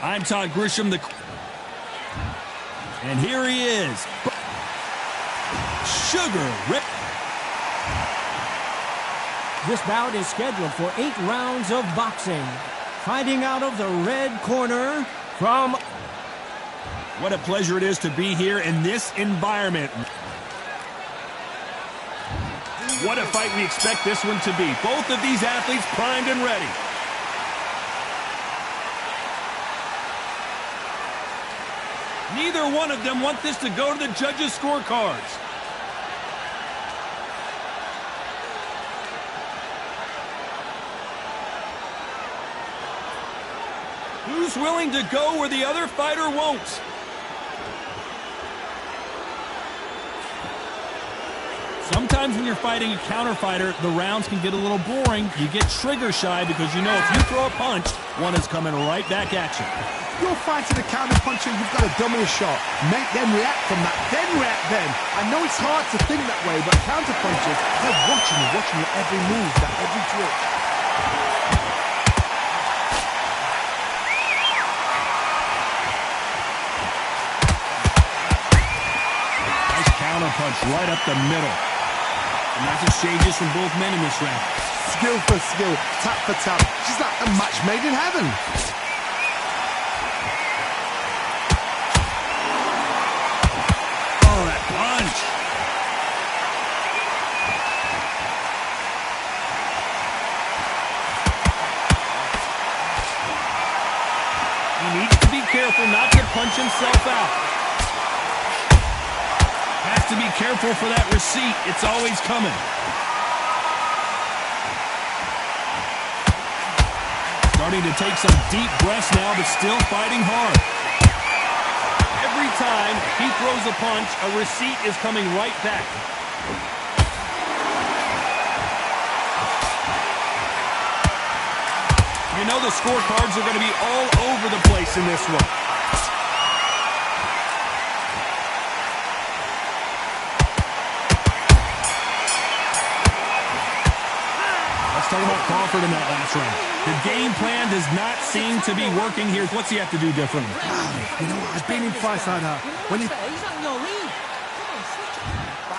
I'm Todd Grisham, and here he is. Sugar Rip. This bout is scheduled for 8 rounds of boxing. Fighting out of the red corner from... What a pleasure it is to be here in this environment. What a fight we expect this one to be. Both of these athletes primed and ready. Neither one of them want this to go to the judges' scorecards. Who's willing to go where the other fighter won't? Sometimes when you're fighting a counter fighter, the rounds can get a little boring. You get trigger shy because you know if you throw a punch, one is coming right back at you. You're fighting a counter puncher, you've got to dummy a shot. Make them react from that, then react then. I know it's hard to think that way, but counter punchers, they're watching your every move, that every trick. Nice counter punch right up the middle. Nice exchanges from both men in this round. Skill for skill, tap for tap. She's like a match made in heaven. Oh, that punch. He needs to be careful not to punch himself out. Has to be careful for that receipt. It's always coming. Starting to take some deep breaths now, but still fighting hard. Every time he throws a punch, a receipt is coming right back. You know the scorecards are going to be all over the place in this one. Talking about Crawford in that last round. The game plan does not seem to be working here. What's he have to do differently? You know what? I've been in fights like that. When you...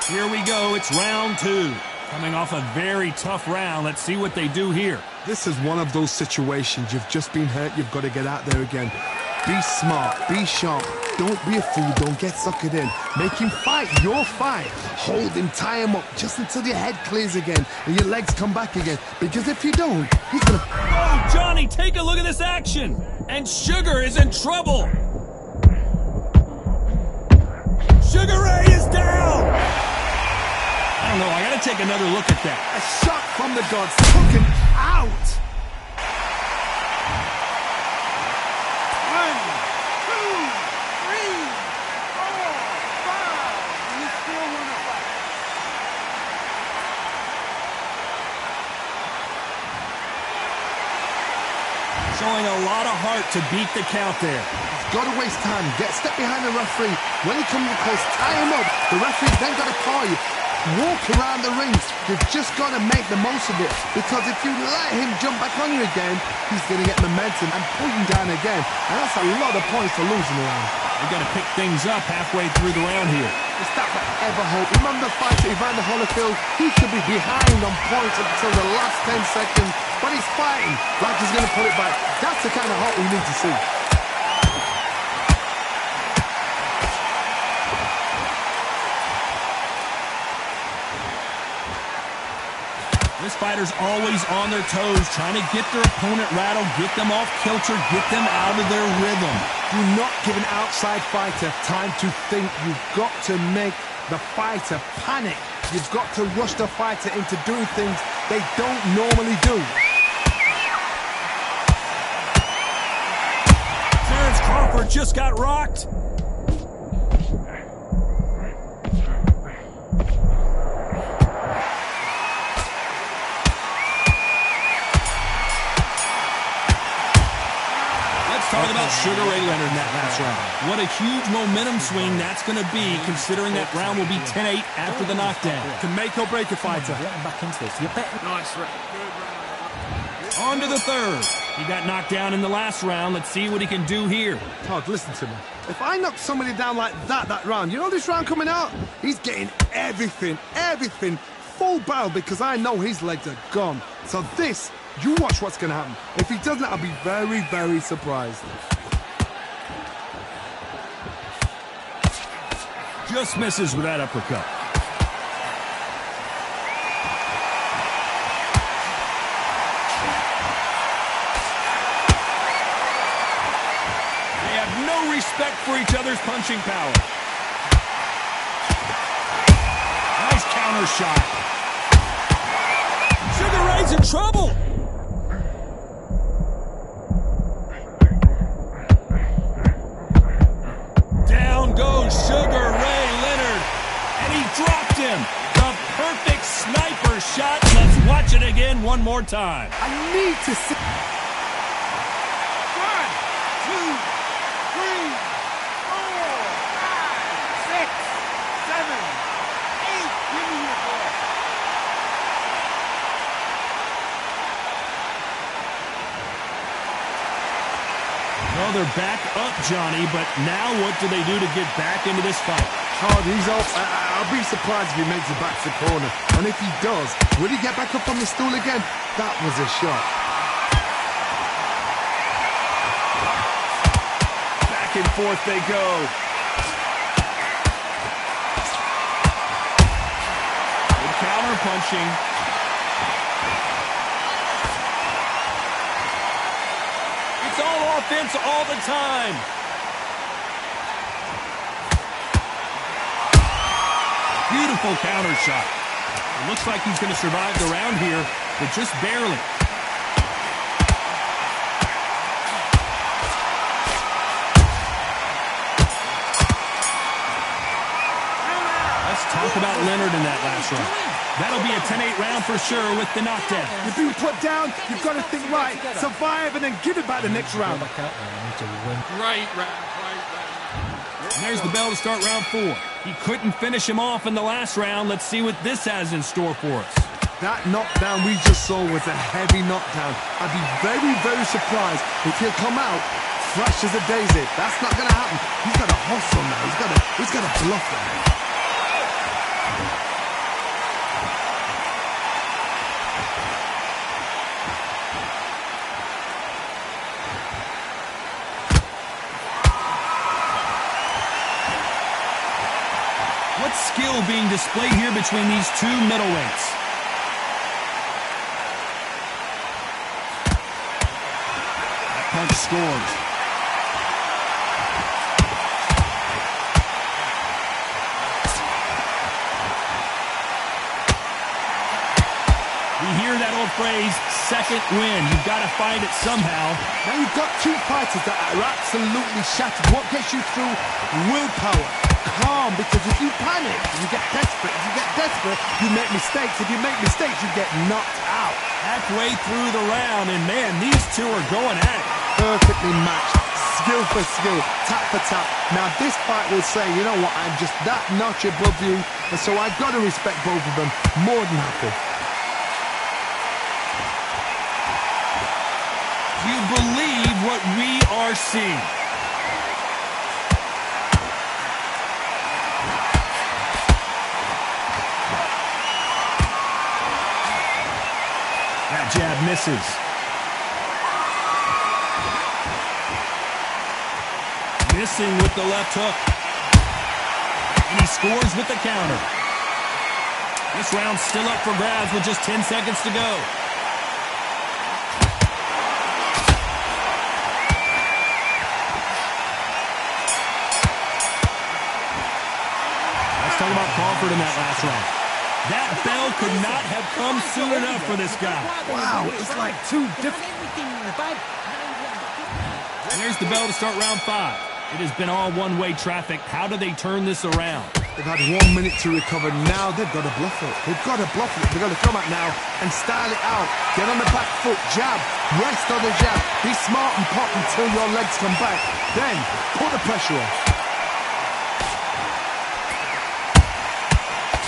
Here we go. It's round 2. Coming off a very tough round. Let's see what they do here. This is one of those situations. You've just been hurt. You've got to get out there again. Be smart. Be sharp. Don't be a fool. Don't get suckered in. Make him fight your fight. Hold him, tie him up just until your head clears again and your legs come back again. Because if you don't, he's gonna... Oh, Johnny, take a look at this action. And Sugar is in trouble. Sugar Ray is down. I don't know. I got to take another look at that. A shot from the gods. Took him out. Showing a lot of heart to beat the count there. He's got to waste time. Get step behind the referee. When he comes close, tie him up. The referee's then got to call you. Walk around the rings. You've just got to make the most of it. Because if you let him jump back on you again, he's going to get momentum and pull you down again. And that's a lot of points for losing around. We've got to pick things up halfway through the round here. It's that forever hope. Remember the fight to Evander Holyfield? He could be behind on points until the last 10 seconds. But he's fighting like he's going to pull it back. That's the kind of hope we need to see. This fighter's always on their toes, trying to get their opponent rattled, get them off kilter, get them out of their rhythm. Do not give an outside fighter time to think. You've got to make the fighter panic. You've got to rush the fighter into doing things they don't normally do. Terrence Crawford just got rocked. Talk about Sugar Ray Leonard in that last round. What a huge momentum swing that's going to be, considering that round will be 10-8 after the knockdown. Can make or break a fighter. Getting back into this. You bet. Nice round. On to the third. He got knocked down in the last round. Let's see what he can do here. Todd, listen to me. If I knock somebody down like that round, you know this round coming out? He's getting everything, full barrel because I know his legs are gone. So this, you watch what's going to happen. If he doesn't, I'll be very, very surprised. Just misses with that uppercut. They have no respect for each other's punching power. Nice counter shot. Sugar Ray's in trouble. Down goes Sugar Ray Leonard, and he dropped him. The perfect sniper shot. Let's watch it again one more time. I need to see... 1, 2, 3, 4, 5, 6, 7, 8. Give me your ball. Well, they're back up, Johnny, but now what do they do to get back into this fight? Todd, he's off. I'll be surprised if he makes it back to the corner. And if he does, will he get back up on the stool again? That was a shot. Back and forth they go. Good counter punching. It's all offense all the time. Beautiful counter shot. It looks like he's going to survive the round here, but just barely. Let's talk about Leonard in that last round. That'll be a 10-8 round for sure with the knockdown. You've been put down, you've got to think right, survive, and then give it back the next round. Right round. And there's the bell to start round 4. He couldn't finish him off in the last round. Let's see what this has in store for us. That knockdown we just saw was a heavy knockdown. I'd be very, very surprised if he'll come out fresh as a daisy. That's not going to happen. He's got to hustle now. He's got to bluff him. What skill being displayed here between these two middleweights. That punch scores. We hear that old phrase, second win. You've got to find it somehow. Now you've got two fighters that are absolutely shattered. What gets you through? Willpower. Calm, because if you panic, you get desperate. If you get desperate, you make mistakes. If you make mistakes, you get knocked out. Halfway through the round, and man, these two are going at it. Perfectly matched, skill for skill, tap for tap. Now this fight will say, you know what, I'm just that notch above you, and so I've got to respect both of them. More than happy. Do you believe what we are seeing? That jab misses. Missing with the left hook. And he scores with the counter. This round's still up for grabs with just 10 seconds to go. Let's talk about Crawford in that last round. That bell could not have come soon enough for this guy. Wow, it's like two different... And there's the bell to start round 5. It has been all one-way traffic. How do they turn this around? They've had 1 minute to recover. Now they've got to bluff it. They've got to bluff it. They've got to come out now and style it out. Get on the back foot, jab, rest on the jab. Be smart and pop until your legs come back. Then put the pressure on.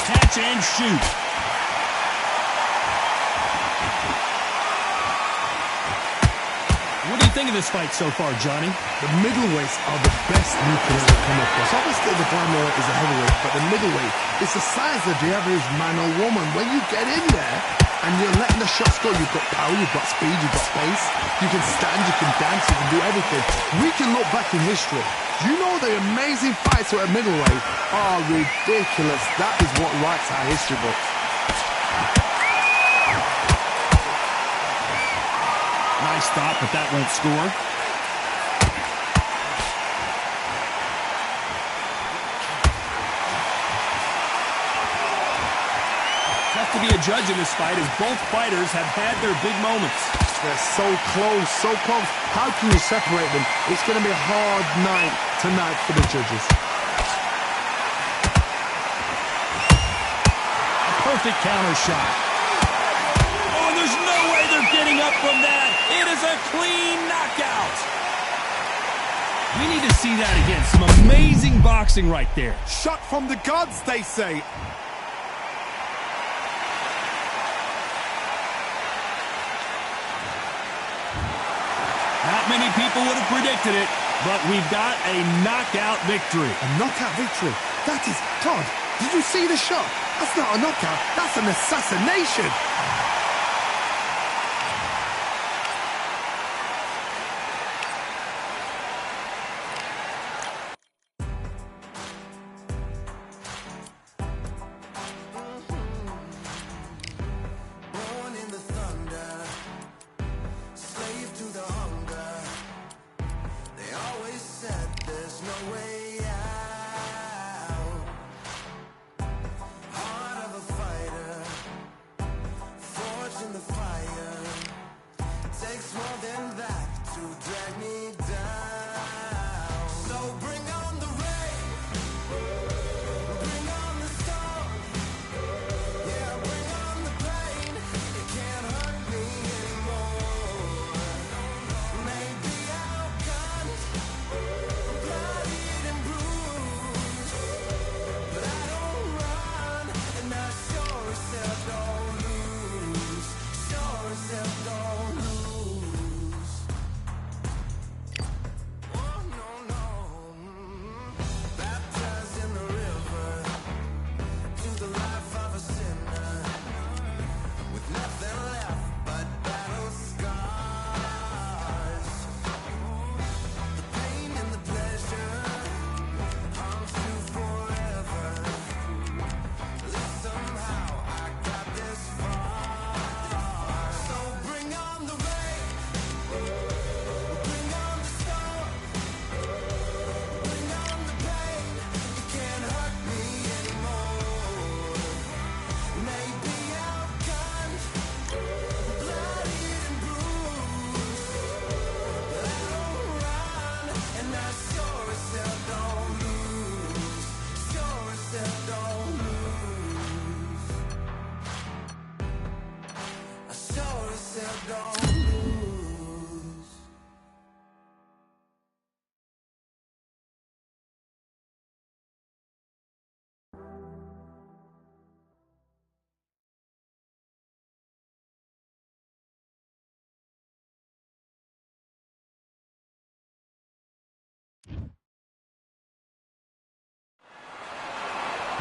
Catch and shoot. What do you think of this fight so far, Johnny? The middleweights are the best newcomers that come across. Obviously, the glamour is a heavyweight, but the middleweight is the size of the average man or woman. When you get in there and you're letting the shots go, you've got power, you've got speed, you've got pace. You can stand, you can dance, you can do everything. We can look back in history. You know the amazing fights at middleweight are ridiculous. That is what writes our history books. Nice stop, but that won't score. Tough to be a judge in this fight as both fighters have had their big moments. They're so close, so close. How can you separate them? It's going to be a hard night tonight for the judges. A perfect counter shot. Oh, and there's no way they're getting up from that. It is a clean knockout. We need to see that again. Some amazing boxing right there. Shot from the gods, they say. Not many people would have predicted it, but we've got a knockout victory. A knockout victory? That is... Todd, did you see the shot? That's not a knockout. That's an assassination.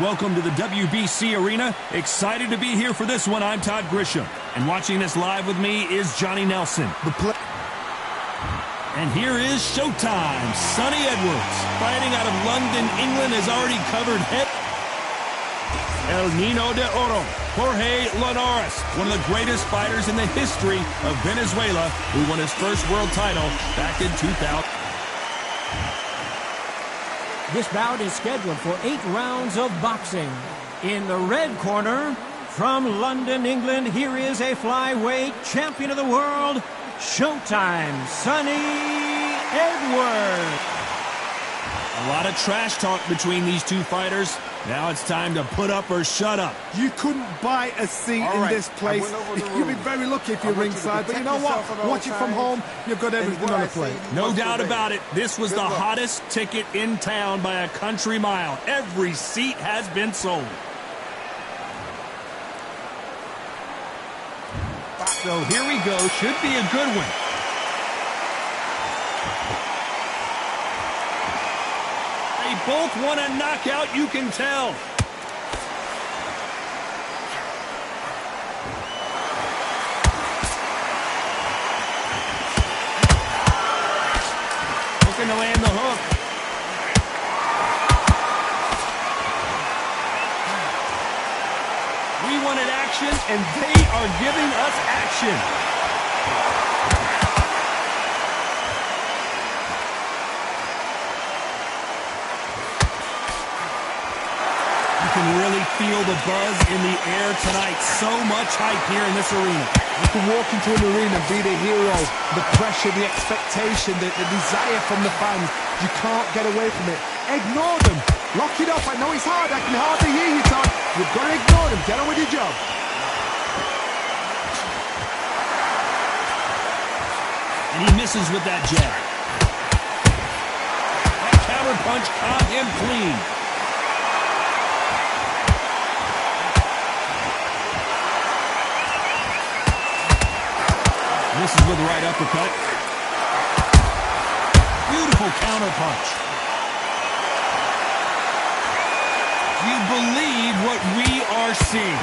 Welcome to the WBC Arena. Excited to be here for this one. I'm Todd Grisham. And watching this live with me is Johnny Nelson. And here is Showtime. Sonny Edwards, fighting out of London, England, has already covered head. El Nino de Oro, Jorge Linares, one of the greatest fighters in the history of Venezuela, who won his first world title back in 2000. This bout is scheduled for 8 rounds of boxing. In the red corner, from London, England, here is a flyweight champion of the world, Showtime, Sonny Edwards. A lot of trash talk between these two fighters. Now it's time to put up or shut up. You couldn't buy a seat in this place. You'll be very lucky if you're ringside. But you know what? Watch it from home. You've got everything on the plate. No doubt about it. This was the hottest ticket in town by a country mile. Every seat has been sold. So here we go. Should be a good one. both want a knockout, you can tell. Looking to land the hook. We wanted action, and they are giving us action. You can really feel the buzz in the air tonight. So much hype here in this arena. You can walk into an arena and be the hero. The pressure, the expectation, the desire from the fans. You can't get away from it. Ignore them. Lock it up. I know it's hard. I can hardly hear you, Todd. You've got to ignore them. Get on with your job. And he misses with that jab. That counter punch caught him clean. Misses with the right uppercut. Beautiful counter punch. You believe what we are seeing.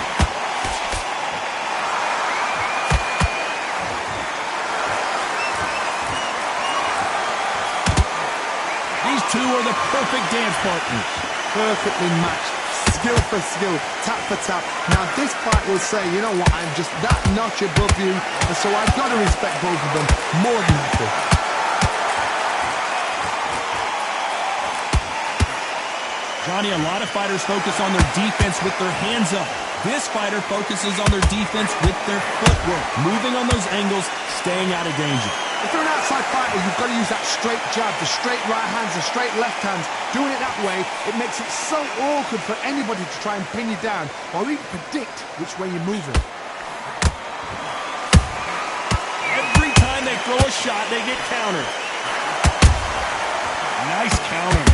These two are the perfect dance partners. Perfectly matched. Skill for skill, tap for tap. Now this fight will say, you know what, I'm just that notch above you, and so I've got to respect both of them more than happy. Johnny, a lot of fighters focus on their defense with their hands up. This fighter focuses on their defense with their footwork, moving on those angles, staying out of danger. If you're an outside fighter, you've got to use that straight jab, the straight right hands, the straight left hands. Doing it that way, it makes it so awkward for anybody to try and pin you down or even predict which way you're moving. Every time they throw a shot, they get countered. Nice counter.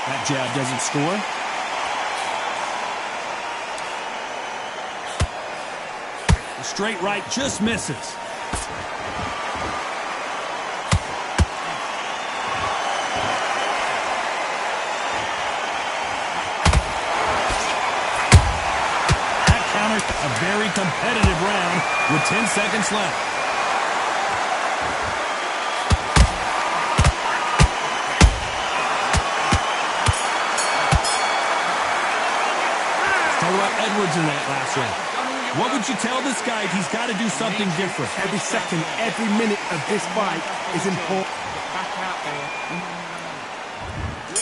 That jab doesn't score. The straight right just misses. That counters a very competitive round with 10 seconds left. Talk about Edwards in that last round. What would you tell this guy if he's got to do something different? Every second, every minute of this fight is important.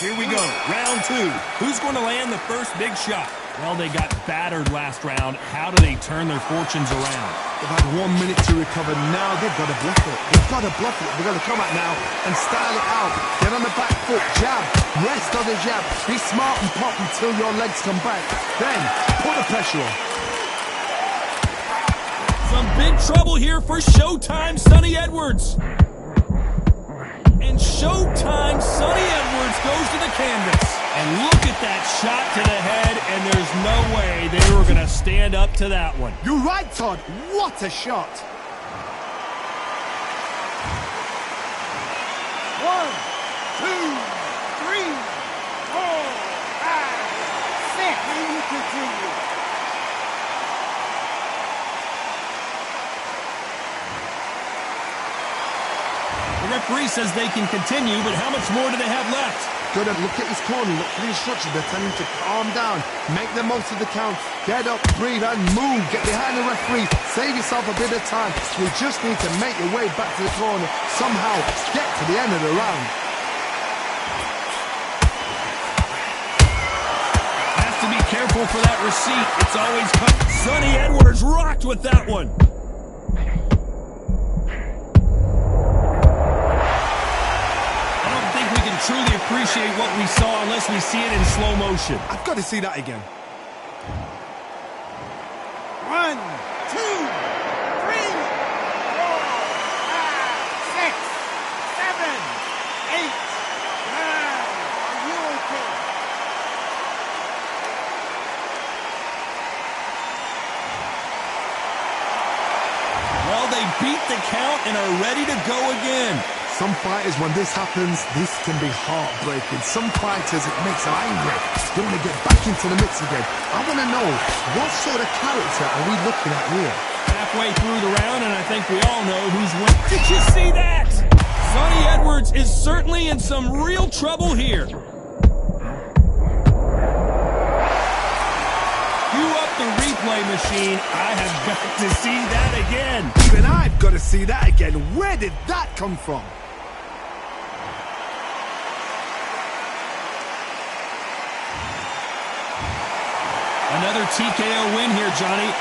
Here we go, round two. Who's going to land the first big shot? Well, they got battered last round. How do they turn their fortunes around? They've had 1 minute to recover. Now they've got to bluff it. They've got to bluff it. They've got to come out now and style it out. Get on the back foot, jab, rest on the jab. Be smart and pop until your legs come back. Then, put the pressure on. Some big trouble here for Showtime Sonny Edwards. And Showtime Sonny Edwards goes to the canvas. And look at that shot to the head, and there's no way they were going to stand up to that one. You're right, Todd. What a shot. 1, 2, 3, 4, 5, 6. And you continue. The referee says they can continue, but how much more do they have left? Good. Look at his corner. Look for the instructions. They're telling him to calm down. Make the most of the count. Get up, breathe, and move. Get behind the referee. Save yourself a bit of time. You just need to make your way back to the corner. Somehow get to the end of the round. Has to be careful for that receipt. It's always cut. Sonny Edwards rocked with that one. Truly appreciate what we saw unless we see it in slow motion. I've got to see that again. 1, 2, 3, 4, 5, 6, 7, 8, 9. Are you okay? Well, they beat the count and are ready to go again. Some fighters, when this happens, this can be heartbreaking. Some fighters, it makes them angry. They want to get back into the mix again. I want to know, what sort of character are we looking at here? Halfway through the round, and I think we all know who's winning. Did you see that? Sonny Edwards is certainly in some real trouble here. Cue up the replay machine. I have got to see that again. Even I've got to see that again. Where did that come from? Another TKO win here, Johnny.